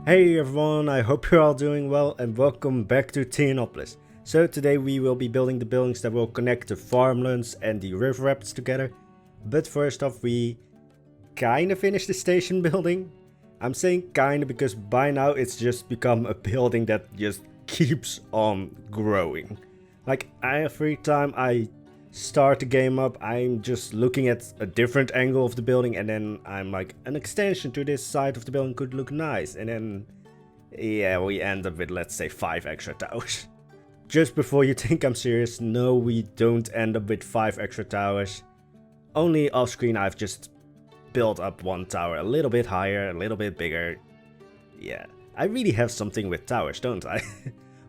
Hey everyone, I hope you're all doing well and welcome back to Theonopolis. So today we will be building the buildings that will connect the farmlands and the river rapids together. But first off, we kinda finished the station building. I'm saying kinda because by now it's just become a building that just keeps on growing. Like every time I start the game up, I'm just looking at a different angle of the building and then I'm like, an extension to this side of the building could look nice, and then yeah, we end up with, let's say, 5 extra towers. Just before you think I'm serious, no, we don't end up with 5 extra towers. Only off screen I've just built up one tower a little bit higher, a little bit bigger. Yeah, I really have something with towers, don't I?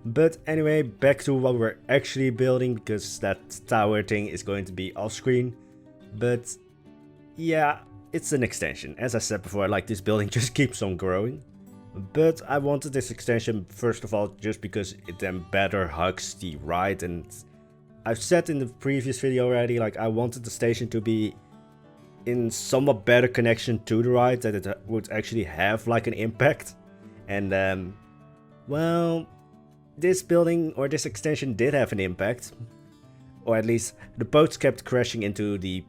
But anyway, back to what we're actually building, because that tower thing is going to be off screen. But yeah, it's an extension. As I said before, like, this building just keeps on growing. But I wanted this extension first of all just because it then better hugs the ride, and I've said in the previous video already, like, I wanted the station to be in somewhat better connection to the ride, that it would actually have like an impact. And well, this building or this extension did have an impact, or at least the boats kept crashing into the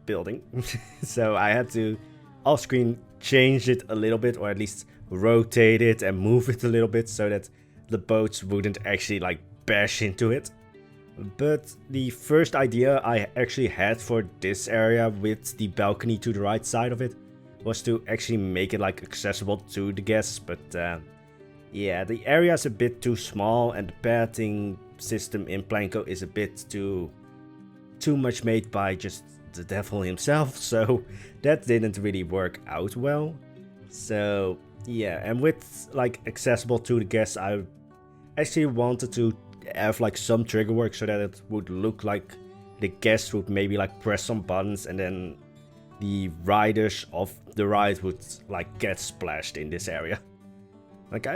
building. So I had to off screen change it a little bit, or at least rotate it and move it a little bit so that the boats wouldn't actually like bash into it. But the first idea I actually had for this area with the balcony to the right side of it was to actually make it like accessible to the guests, but yeah, the area is a bit too small and the pathing system in Planetcoaster is a bit too much made by just the devil himself, so that didn't really work out well. So yeah, and with like accessible to the guests, I actually wanted to have like some trigger work so that it would look like the guests would maybe like press some buttons and then the riders of the ride would like get splashed in this area. Like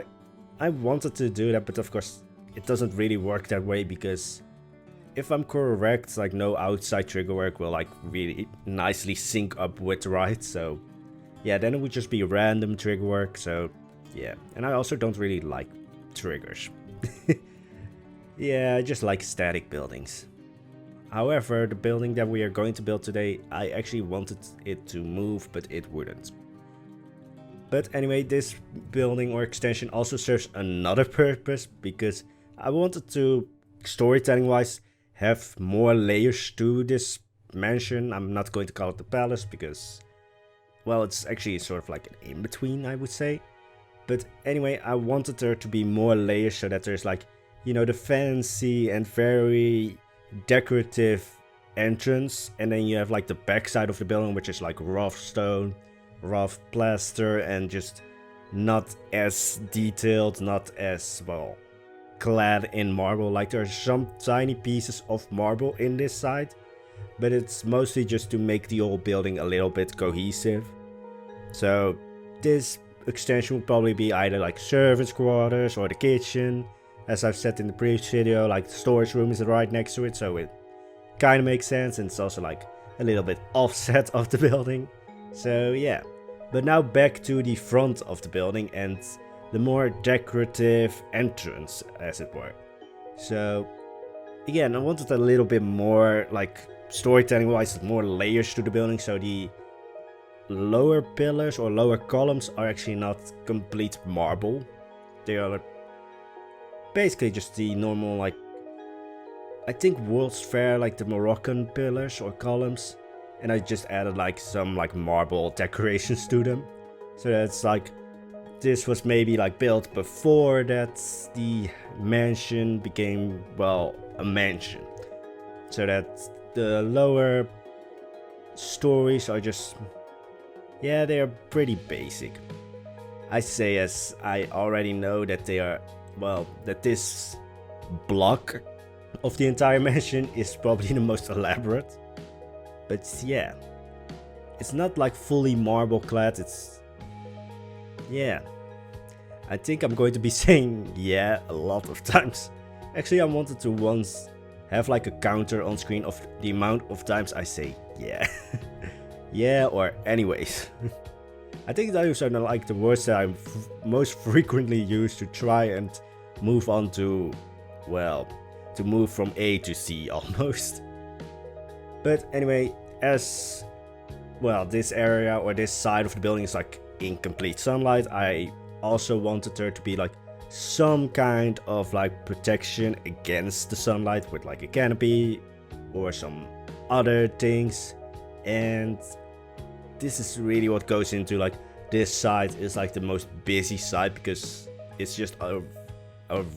I wanted to do that, but of course it doesn't really work that way, because if I'm correct, like, no outside trigger work will like really nicely sync up with the ride. So yeah, then it would just be random trigger work. So yeah, and I also don't really like triggers. Yeah, I just like static buildings. However, the building that we are going to build today, I actually wanted it to move, but it wouldn't. But anyway, this building or extension also serves another purpose, because I wanted to, storytelling wise, have more layers to this mansion. I'm not going to call it the palace because, well, it's actually sort of like an in-between, I would say. But anyway, I wanted there to be more layers so that there's like, you know, the fancy and very decorative entrance, and then you have like the backside of the building, which is like rough stone, rough plaster, and just not as detailed, not as, well, clad in marble. Like, there's some tiny pieces of marble in this side, but it's mostly just to make the whole building a little bit cohesive. So this extension will probably be either like servants' quarters or the kitchen. As I've said in the previous video, like, the storage room is right next to it, so it kind of makes sense, and it's also like a little bit offset of the building. So yeah, but now back to the front of the building and the more decorative entrance, as it were. So again, I wanted a little bit more, like, storytelling wise, more layers to the building, so the lower pillars or lower columns are actually not complete marble. They are basically just the normal, like, I think World's Fair, like the Moroccan pillars or columns, and I just added like some like marble decorations to them. So that's like, this was maybe like built before that the mansion became, well, a mansion. So that the lower stories are just, yeah, they are pretty basic. I say, as I already know that they are, well, that this block of the entire mansion is probably the most elaborate. But yeah, it's not like fully marble clad, it's, yeah. I think I'm going to be saying yeah a lot of times. Actually, I wanted to once have like a counter on screen of the amount of times I say yeah. Yeah, or anyways. I think those are like the words that I'm most frequently used to try and move on to, well, to move from A to C almost. But anyway, as well, this area or this side of the building is like in complete sunlight, I also wanted there to be like some kind of like protection against the sunlight with like a canopy or some other things. And this is really what goes into like this side is like the most busy side because it's just a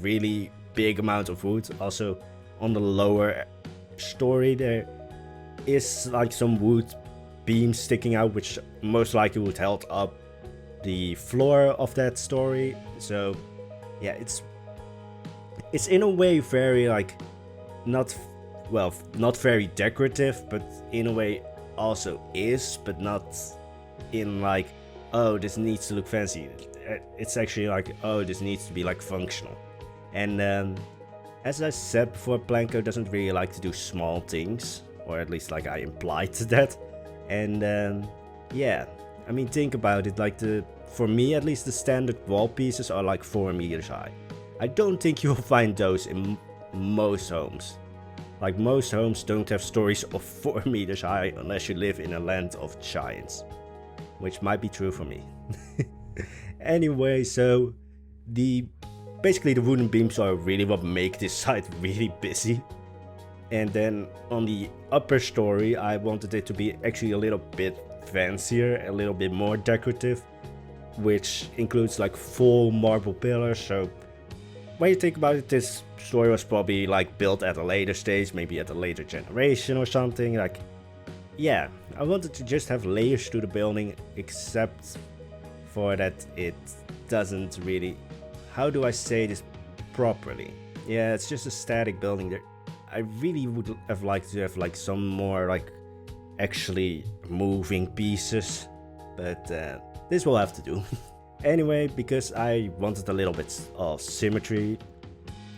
really big amount of wood. Also on the lower story there is like some wood beams sticking out, which most likely would help up the floor of that story. So yeah, it's in a way very like not very decorative, but in a way also is, but not in like, oh, this needs to look fancy. It's actually like, oh, this needs to be like functional. And as I said before, Planco doesn't really like to do small things, or at least like I implied that. And yeah, I mean, think about it, like for me at least, the standard wall pieces are like 4 meters high. I don't think you'll find those in most homes. Like most homes don't have stories of 4 meters high unless you live in a land of giants. Which might be true for me. Anyway, so basically the wooden beams are really what make this site really busy. And then on the upper story, I wanted it to be actually a little bit fancier, a little bit more decorative, which includes like full marble pillars. So when you think about it, this story was probably like built at a later stage, maybe at a later generation or something. Like, yeah, I wanted to just have layers to the building, except for that it doesn't really, how do I say this properly? Yeah, it's just a static building there. I really would have liked to have like some more like actually moving pieces, but this will have to do. Anyway, because I wanted a little bit of symmetry,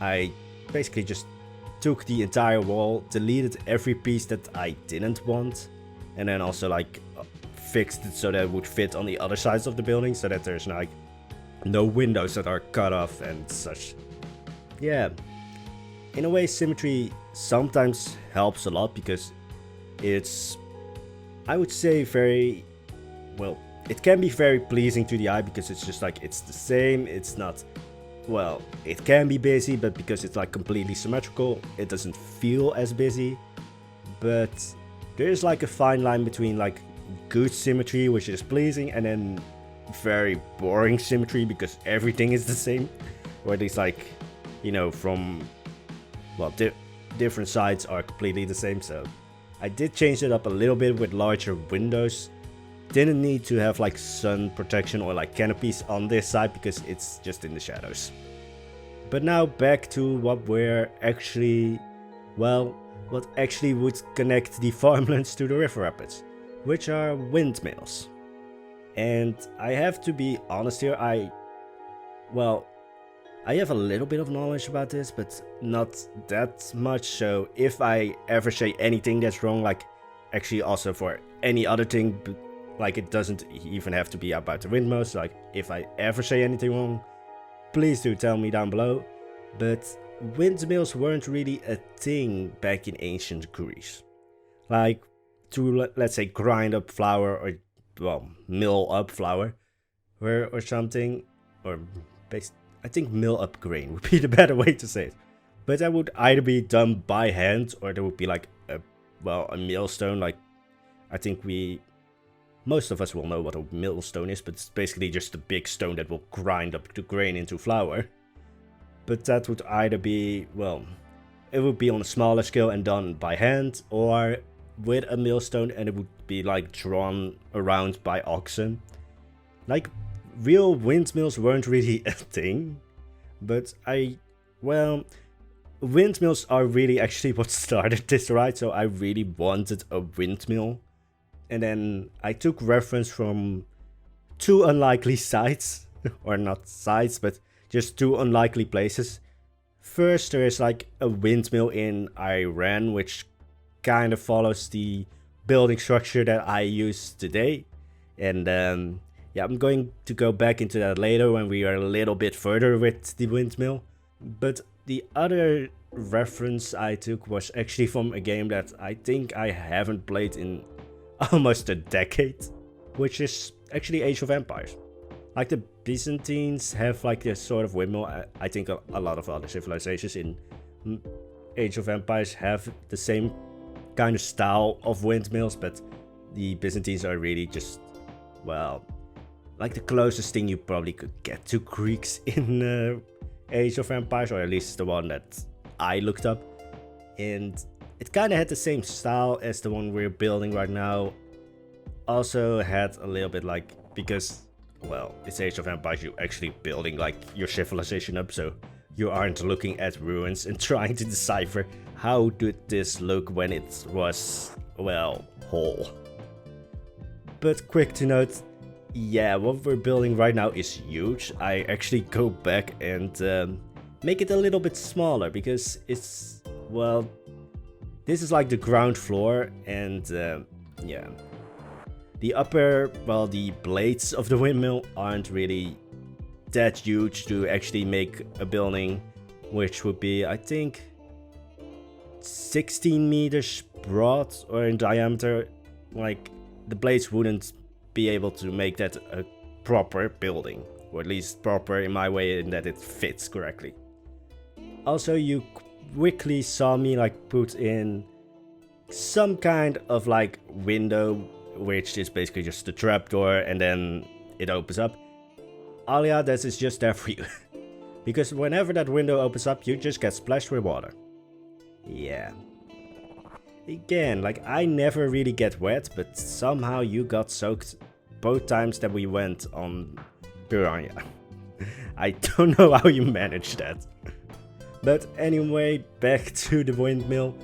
I basically just took the entire wall, deleted every piece that I didn't want, and then also like fixed it so that it would fit on the other sides of the building, so that there's like no windows that are cut off and such. Yeah, in a way symmetry sometimes helps a lot because it's, I would say, very, well, it can be very pleasing to the eye because it's just like, it's the same, it's not, well, it can be busy, but because it's like completely symmetrical, it doesn't feel as busy. But there's like a fine line between like good symmetry, which is pleasing, and then very boring symmetry because everything is the same, or at least like, you know, from, well, different sides are completely the same. So I did change it up a little bit with larger windows. Didn't need to have like sun protection or like canopies on this side because it's just in the shadows. But now back to what we're actually, well, what actually would connect the farmlands to the river rapids, which are windmills. And I have to be honest here, I have a little bit of knowledge about this, but not that much. So if I ever say anything that's wrong, like actually also for any other thing, like it doesn't even have to be about the windmills, like if I ever say anything wrong, please do tell me down below. But windmills weren't really a thing back in ancient Greece. Like to, let's say, grind up flour, or, well, mill up flour or something, or I think mill up grain would be the better way to say it. But that would either be done by hand, or there would be like a millstone. Like, I think most of us will know what a millstone is, but it's basically just a big stone that will grind up the grain into flour. But that would either be, well, it would be on a smaller scale and done by hand, or with a millstone, and it would be like drawn around by oxen. Like, real windmills weren't really a thing, but windmills are really actually what started this, right? So I really wanted a windmill. And then I took reference from 2 unlikely sites, or not sites, but just 2 unlikely places. First, there is like a windmill in Iran, which kind of follows the building structure that I use today. And Yeah, I'm going to go back into that later when we are a little bit further with the windmill. But the other reference I took was actually from a game that I think I haven't played in almost a decade, which is actually Age of Empires. Like the Byzantines have like this sort of windmill. I think a lot of other civilizations in Age of Empires have the same kind of style of windmills, but the Byzantines are really just, well, like the closest thing you probably could get to Greeks in Age of Empires, or at least the one that I looked up. And it kind of had the same style as the one we're building right now. Also had a little bit like, because, well, it's Age of Empires, you're actually building like your civilization up, so you aren't looking at ruins and trying to decipher how did this look when it was, well, whole. But quick to note, yeah, what we're building right now is huge. I actually go back and make it a little bit smaller because it's, well, this is like the ground floor, and yeah. The upper, well, the blades of the windmill aren't really that huge to actually make a building, which would be, I think, 16 meters broad or in diameter. Like, the blades wouldn't be able to make that a proper building, or at least proper in my way in that it fits correctly. Also, you quickly saw me like put in some kind of like window, which is basically just a trapdoor and then it opens up. Alia, this is just there for you. Because whenever that window opens up, you just get splashed with water. Yeah. Again, like, I never really get wet, but somehow you got soaked both times that we went on Piranha. I don't know how you managed that. But anyway, back to the windmill.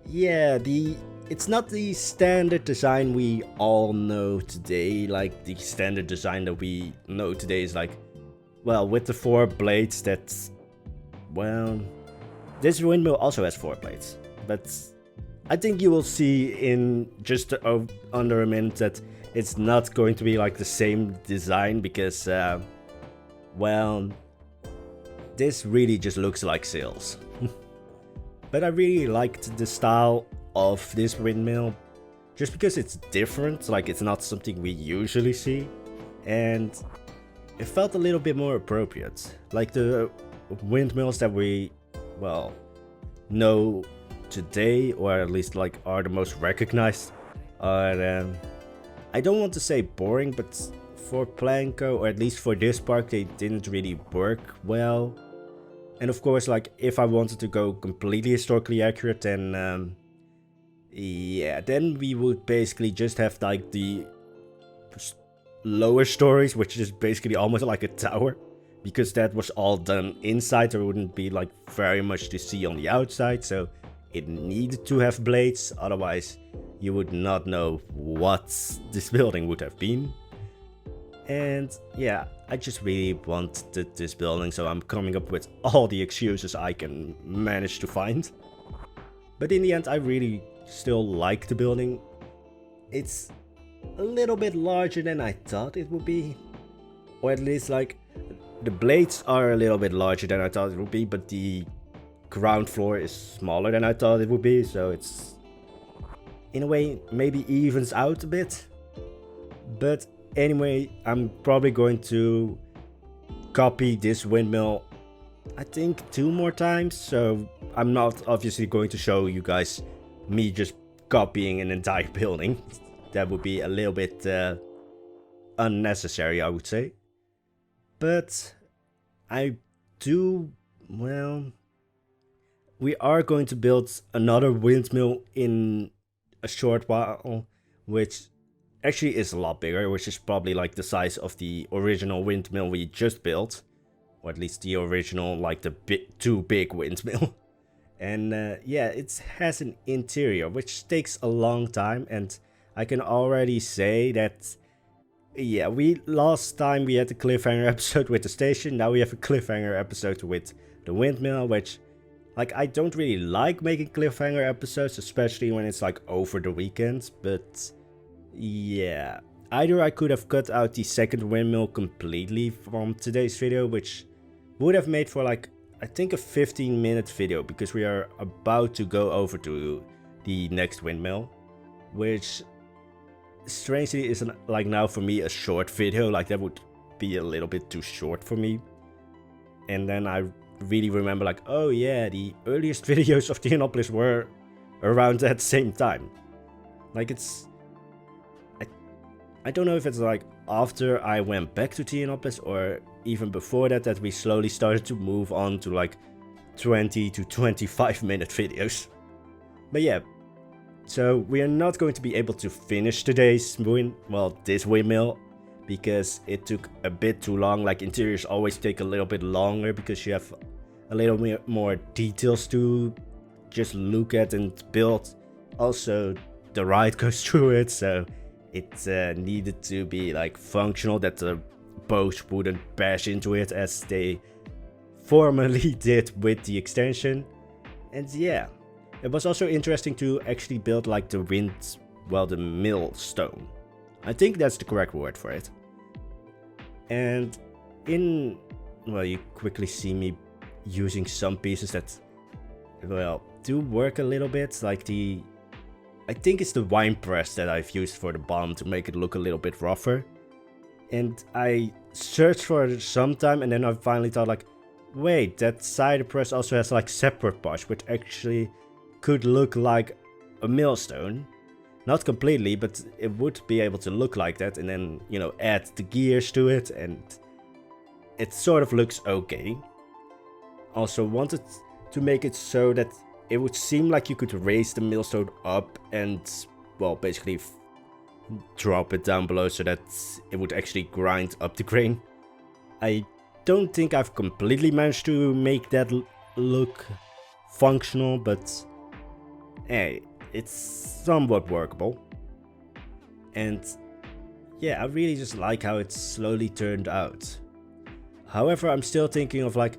Yeah, it's not the standard design we all know today. Like, the standard design that we know today is like, well, with the 4 blades that's, well, this windmill also has 4 blades. But I think you will see in just under a minute that it's not going to be like the same design because, well, this really just looks like sails. But I really liked the style of this windmill just because it's different, like it's not something we usually see, and it felt a little bit more appropriate. Like the windmills that we, well, know today, or at least like are the most recognized, are I don't want to say boring, but for Planco, or at least for this park, they didn't really work well. And of course, like, if I wanted to go completely historically accurate, then yeah, then we would basically just have like the lower stories, which is basically almost like a tower, because that was all done inside. There wouldn't be like very much to see on the outside, so it needed to have blades, otherwise you would not know what this building would have been. And yeah, I just really wanted this building, so I'm coming up with all the excuses I can manage to find. But in the end, I really still like the building. It's a little bit larger than I thought it would be. Or at least, like, the blades are a little bit larger than I thought it would be, but the ground floor is smaller than I thought it would be, so it's, in a way, maybe evens out a bit. But anyway, I'm probably going to copy this windmill, I think 2 more times, so I'm not obviously going to show you guys me just copying an entire building. That would be a little bit unnecessary, I would say. But I do, well, we are going to build another windmill in a short while, which actually is a lot bigger, which is probably like the size of the original windmill we just built. Or at least the original, like the too big windmill. And yeah, it has an interior, which takes a long time. And I can already say that, yeah, last time we had a cliffhanger episode with the station. Now we have a cliffhanger episode with the windmill, which, like, I don't really like making cliffhanger episodes, especially when it's like over the weekend. But yeah, either I could have cut out the second windmill completely from today's video, which would have made for like, I think a 15-minute video, because we are about to go over to the next windmill, which strangely is like now for me a short video. Like that would be a little bit too short for me. And then I really remember like, oh yeah, the earliest videos of Theonopolis were around that same time. Like it's, I don't know if it's like after I went back to Theonopolis or even before that we slowly started to move on to like 20 to 25 minute videos. But yeah, so we are not going to be able to finish today's this windmill, because it took a bit too long. Like interiors always take a little bit longer because you have a little more details to just look at and build. Also, the ride goes through it, so it needed to be like functional, that the boats wouldn't bash into it as they formerly did with the extension. And yeah, it was also interesting to actually build like the millstone. I think that's the correct word for it. And you quickly see me using some pieces that, do work a little bit. Like I think it's the wine press that I've used for the bottom to make it look a little bit rougher. And I searched for it some time, and then I finally thought like, wait, that cider press also has like separate parts, which actually could look like a millstone. Not completely, but it would be able to look like that, and then, add the gears to it, and it sort of looks okay. Also wanted to make it so that it would seem like you could raise the millstone up and, basically drop it down below so that it would actually grind up the grain. I don't think I've completely managed to make that look functional, but hey, it's somewhat workable. And yeah, I really just like how it slowly turned out. However, I'm still thinking of like,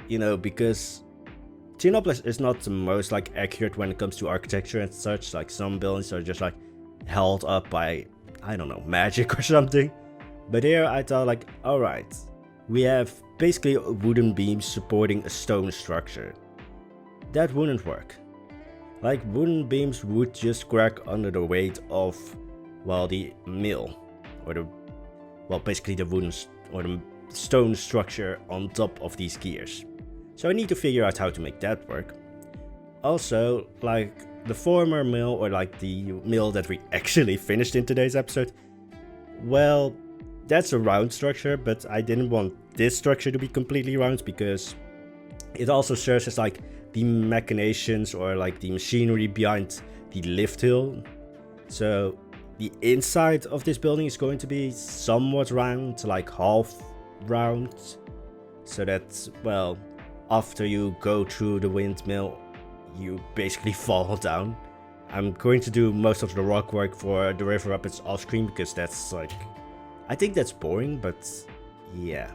because Theonopolis is not the most like accurate when it comes to architecture and such. Like some buildings are just like held up by, I don't know, magic or something. But here I thought like, alright, we have basically wooden beams supporting a stone structure. That wouldn't work. Like wooden beams would just crack under the weight of, the mill, or basically the wooden or the stone structure on top of these gears. So I need to figure out how to make that work. Also, like the former mill, or like the mill that we actually finished in today's episode, that's a round structure, but I didn't want this structure to be completely round because it also serves as like the machinations or like the machinery behind the lift hill. So the inside of this building is going to be somewhat round, like half round, so that, after you go through the windmill, you basically fall down. I'm going to do most of the rock work for the river rapids off screen, because that's like, I think that's boring, but yeah.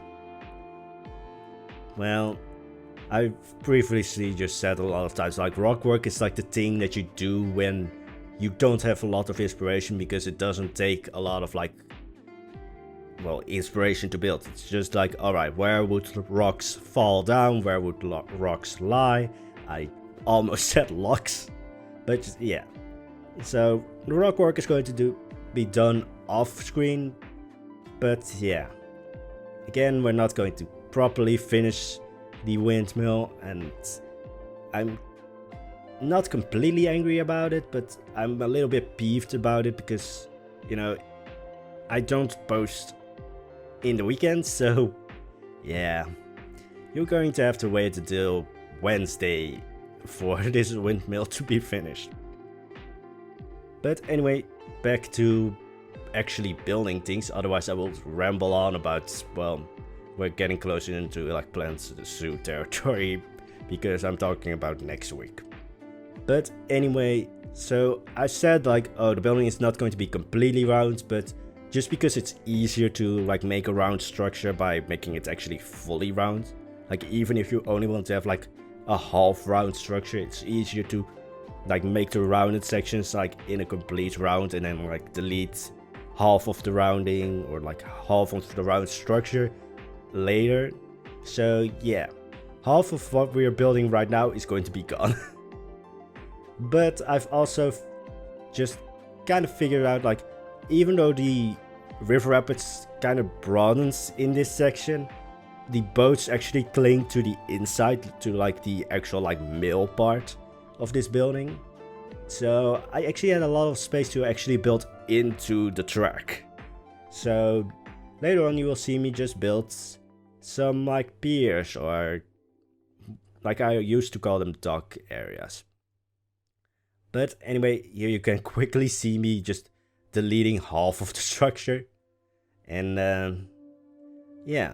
I've previously just said a lot of times, like rock work is like the thing that you do when you don't have a lot of inspiration, because it doesn't take a lot of like, inspiration to build. It's just like, alright, where would rocks fall down? Where would rocks lie? I almost said locks, but yeah. So the rock work is going to be done off screen, but yeah. Again, we're not going to properly finish the windmill, and I'm not completely angry about it, but I'm a little bit peeved about it because, I don't post in the weekends, so yeah, you're going to have to wait until Wednesday for this windmill to be finished. But anyway, back to actually building things, otherwise I will ramble on about, we're getting closer into like Planetcoaster territory, because I'm talking about next week. But anyway, so I said like, the building is not going to be completely round, but just because it's easier to like make a round structure by making it actually fully round. Like even if you only want to have like a half round structure, it's easier to like make the rounded sections like in a complete round, and then like delete half of the rounding or like half of the round structure later. So yeah, half of what we are building right now is going to be gone. But I've also just kind of figured out, like, even though the river rapids kind of broadens in this section, the boats actually cling to the inside, to like the actual like mill part of this building. So I actually had a lot of space to actually build into the track. So later on you will see me just build some like piers, or like I used to call them dock areas. But anyway, here you can quickly see me just deleting half of the structure. And yeah,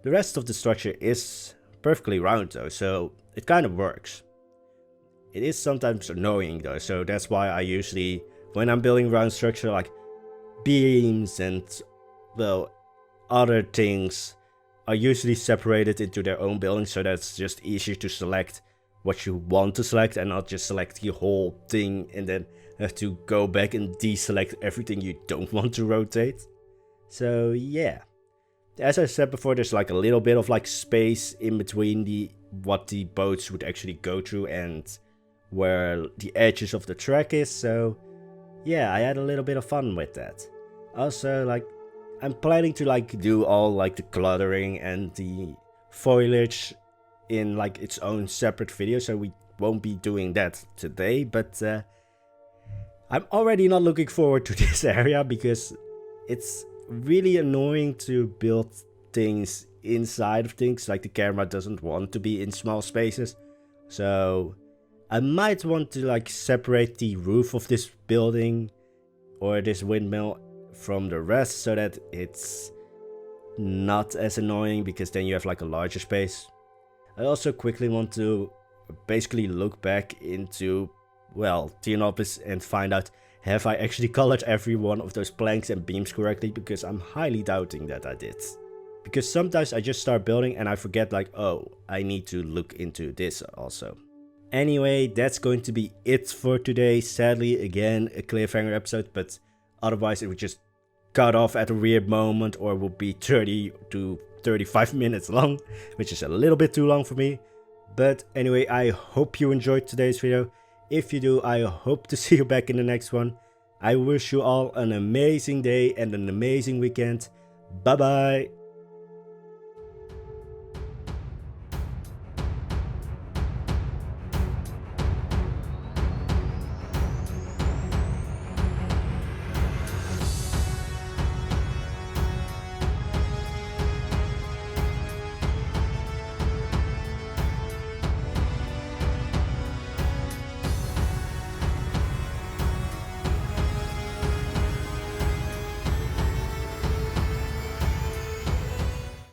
the rest of the structure is perfectly round though, so it kind of works. It is sometimes annoying though, so that's why I usually, when I'm building round structure, like beams and, well, other things are usually separated into their own buildings, so that's just easier to select what you want to select and not just select the whole thing and then have to go back and deselect everything you don't want to rotate. So yeah, as I said before, there's like a little bit of like space in between what the boats would actually go through and where the edges of the track is. So yeah, I had a little bit of fun with that. Also, like, I'm planning to like do all like the cluttering and the foliage in like its own separate video, so we won't be doing that today. But I'm already not looking forward to this area because it's really annoying to build things inside of things. Like, the camera doesn't want to be in small spaces, so I might want to like separate the roof of this building or this windmill from the rest so that it's not as annoying, because then you have like a larger space. I also quickly want to basically look back into, well, Theonopolis and find out, have I actually colored every one of those planks and beams correctly, because I'm highly doubting that I did. Because sometimes I just start building and I forget, like, oh, I need to look into this also. Anyway, that's going to be it for today. Sadly, again, a cliffhanger episode, but otherwise it would just cut off at a weird moment, or would be 30 to 35 minutes long, which is a little bit too long for me. But anyway, I hope you enjoyed today's video. If you do, I hope to see you back in the next one. I wish you all an amazing day and an amazing weekend. Bye bye.